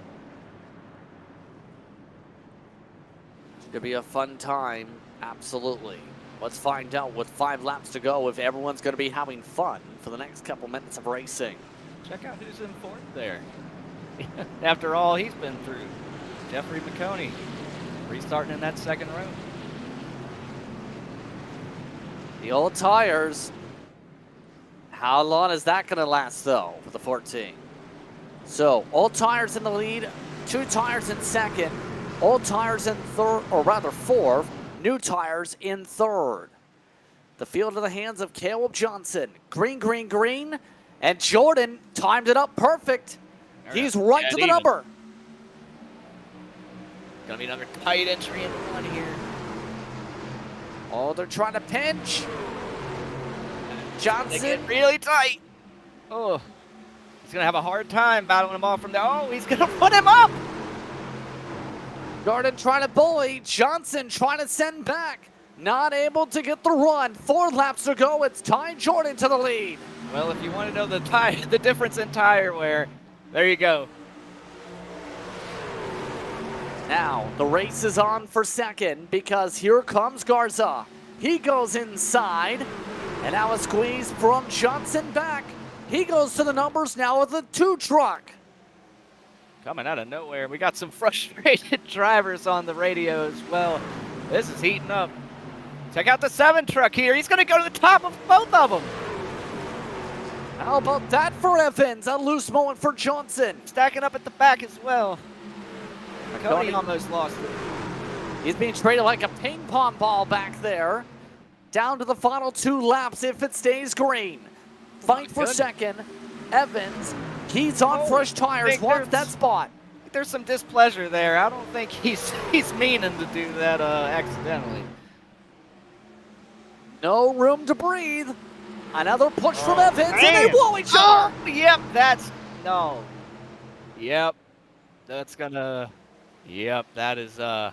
It's going to be a fun time, absolutely. Let's find out with 5 laps to go if everyone's going to be having fun for the next couple minutes of racing. Check out who's in fourth there. After all he's been through. Jeffrey Maconi, restarting in that second row. The old tires. How long is that going to last, though, for the 14? So, old tires in the lead, 2 tires in second, old tires in third, or rather fourth, new tires in third. The field in the hands of Caleb Johnson. Green, green, green, and Jordan timed it up perfect. He's right to the number. Gonna be another tight entry into one here. Oh, they're trying to pinch. Johnson. They get really tight. Oh, he's gonna have a hard time battling him off from there. Oh, he's gonna put him up. Jordan trying to bully. Johnson trying to send back. Not able to get the run. 4 laps to go. It's Ty Jordan to the lead. Well, if you want to know the difference in tire wear, there you go. Now, the race is on for second because here comes Garza. He goes inside, and now a squeeze from Johnson back. He goes to the numbers now with a 2 truck. Coming out of nowhere, we got some frustrated drivers on the radio as well. This is heating up. Check out the 7 truck here. He's going to go to the top of both of them. How about that for Evans? A loose moment for Johnson. Stacking up at the back as well. Maconi almost lost it. He's being traded like a ping pong ball back there. Down to the final 2 laps if it stays green. Fight for second. Evans, he's on fresh tires. Wants that spot. There's some displeasure there. I don't think he's meaning to do that accidentally. No room to breathe. Another push from Evans, and they whoa each other. Yep, no. Yep, that's gonna. Yep, that is. And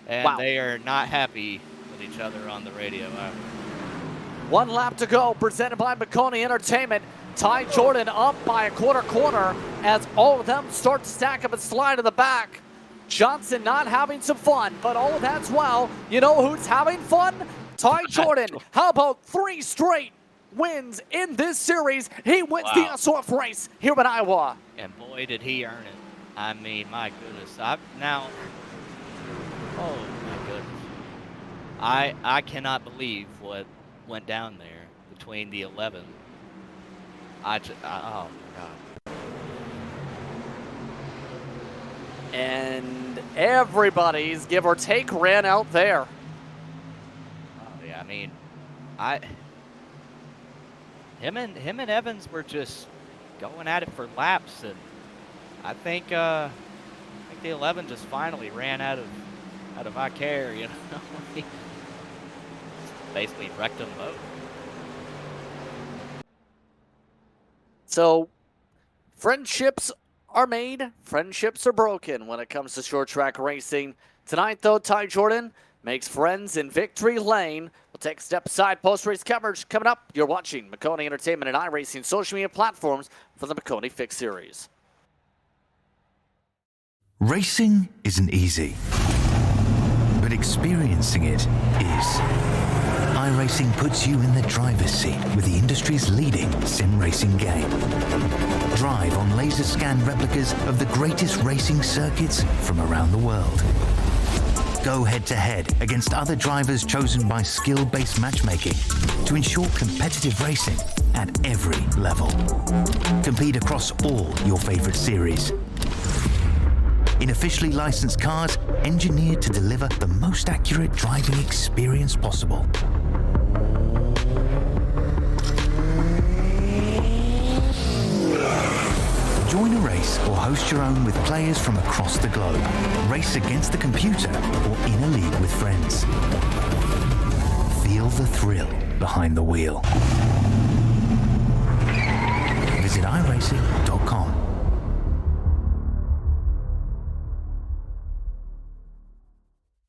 wow. They are not happy with each other on the radio. 1 lap to go, presented by Maconi Entertainment. Ty Jordan up by a quarter as all of them start to stack up and slide to the back. Johnson not having some fun, but all of that's well. You know who's having fun? Ty Jordan. How about 3 straight wins in this series? He wins the S.O.F race here in Iowa. And boy, did he earn it. I mean, my goodness. Now, oh my goodness. I cannot believe what went down there between the 11. Oh my God. And everybody's, give or take, ran out there. Oh yeah, I mean, I him and Evans were just going at it for laps, and I think the 11 just finally ran out of I care, you know. He basically wrecked them both. So friendships are made, friendships are broken when it comes to short track racing. Tonight, though, Ty Jordan makes friends in Victory Lane. We'll take a step aside. Post-race coverage coming up. You're watching Maconi Entertainment and iRacing social media platforms for the Maconi Fixed Series. Racing isn't easy, but experiencing it is. iRacing puts you in the driver's seat with the industry's leading sim racing game. Drive on laser scan replicas of the greatest racing circuits from around the world. Go head-to-head against other drivers chosen by skill-based matchmaking to ensure competitive racing at every level. Compete across all your favorite series. In officially licensed cars, engineered to deliver the most accurate driving experience possible. Join a race or host your own with players from across the globe. Race against the computer or in a league with friends. Feel the thrill behind the wheel. Visit iRacing.com.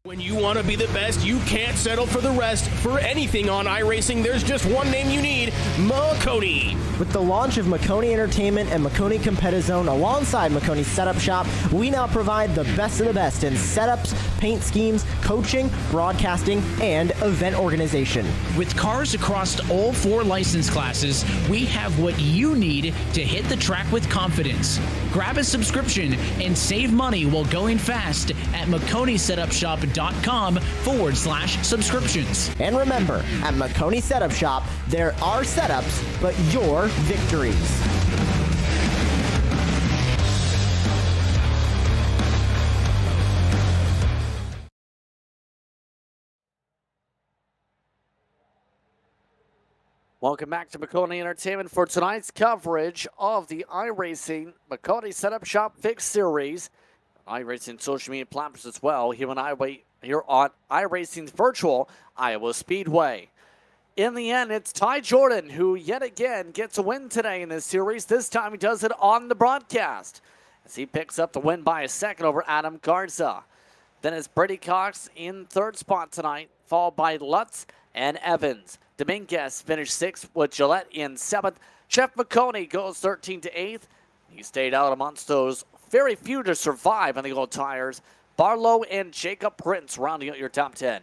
When you want to be the best, you can't settle for the rest. For anything on iRacing, there's just one name you need, Maconi. With the launch of Maconi Entertainment and Maconi Competizone alongside Maconi Setup Shop, we now provide the best of the best in setups, paint schemes, coaching, broadcasting, and event organization. With cars across all 4 license classes, we have what you need to hit the track with confidence. Grab a subscription and save money while going fast at MaconiSetupShop.com/subscriptions. And remember, at Maconi Setup Shop, there are setups, but your victories. Welcome back to Maconi Entertainment for tonight's coverage of the iRacing Maconi Setup Shop Fixed Series. iRacing social media platforms as well here on iRacing's virtual Iowa Speedway. In the end, it's Ty Jordan who yet again gets a win today in this series. This time he does it on the broadcast as he picks up the win by a second over Adam Garza. Then it's Brady Cox in third spot tonight, followed by Lutz and Evans. Dominguez finished 6th with Gillette in 7th. Jeff Maconi goes 13th to 8th. He stayed out amongst those very few to survive on the old tires. Barlow and Jacob Prince rounding out your top 10.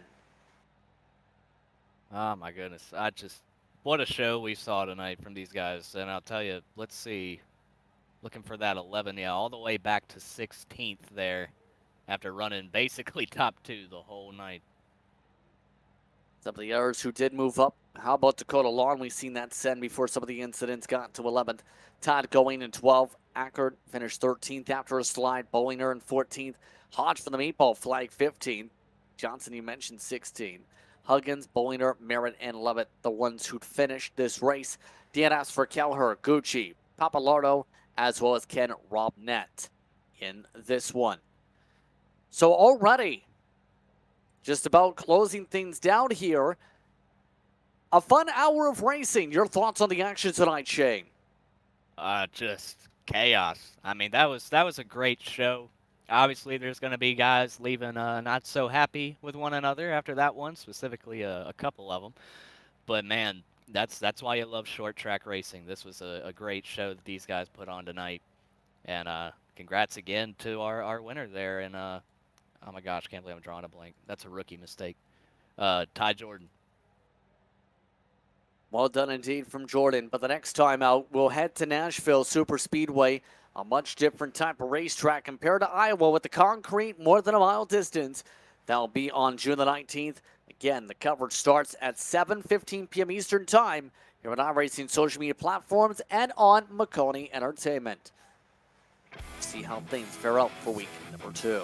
Oh my goodness. What a show we saw tonight from these guys. And I'll tell you, let's see. Looking for that 11, yeah, all the way back to 16th there after running basically top 2 the whole night. Some of the others who did move up. How about Dakota Lawn? We've seen that send before some of the incidents got to 11th. Todd going in 12th. Ackert finished 13th after a slide. Bollinger in 14th. Hodge from the meatball flag 15th. Johnson, you mentioned 16. Huggins, Bollinger, Merritt, and Levitt, the ones who'd finished this race. DNS for Kelleher, Gucci, Papalardo, as well as Ken Robnett in this one. So already, just about closing things down here. A fun hour of racing. Your thoughts on the action tonight, Shane? Just chaos. I mean, that was a great show. Obviously, there's going to be guys leaving not so happy with one another after that one, specifically a couple of them. But man, that's why you love short track racing. This was a great show that these guys put on tonight. And congrats again to our winner there. And oh my gosh, can't believe I'm drawing a blank. That's a rookie mistake. Ty Jordan. Well done indeed from Jordan. But the next time out, we'll head to Nashville Super Speedway A much different type of racetrack compared to Iowa with the concrete more than a mile distance. That'll be on June the 19th. Again, the coverage starts at 7:15 p.m. Eastern Time here on iRacing social media platforms and on Maconi Entertainment. See how things fare out for week number 2.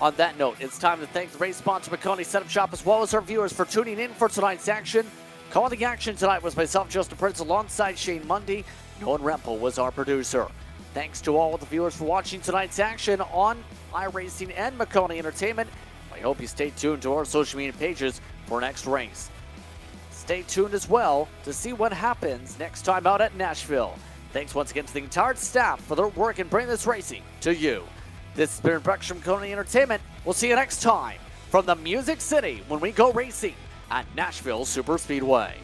On that note, it's time to thank the race sponsor Maconi Setup Shop as well as our viewers for tuning in for tonight's action. Calling the action tonight was myself, Justin Prince, alongside Shane Mundy. Nolan Rempel was our producer. Thanks to all of the viewers for watching tonight's action on iRacing and Maconi Entertainment. I hope you stay tuned to our social media pages for next race. Stay tuned as well to see what happens next time out at Nashville. Thanks once again to the entire staff for their work in bringing this racing to you. This has been Brex from Maconi Entertainment. We'll see you next time from the Music City when we go racing at Nashville Superspeedway.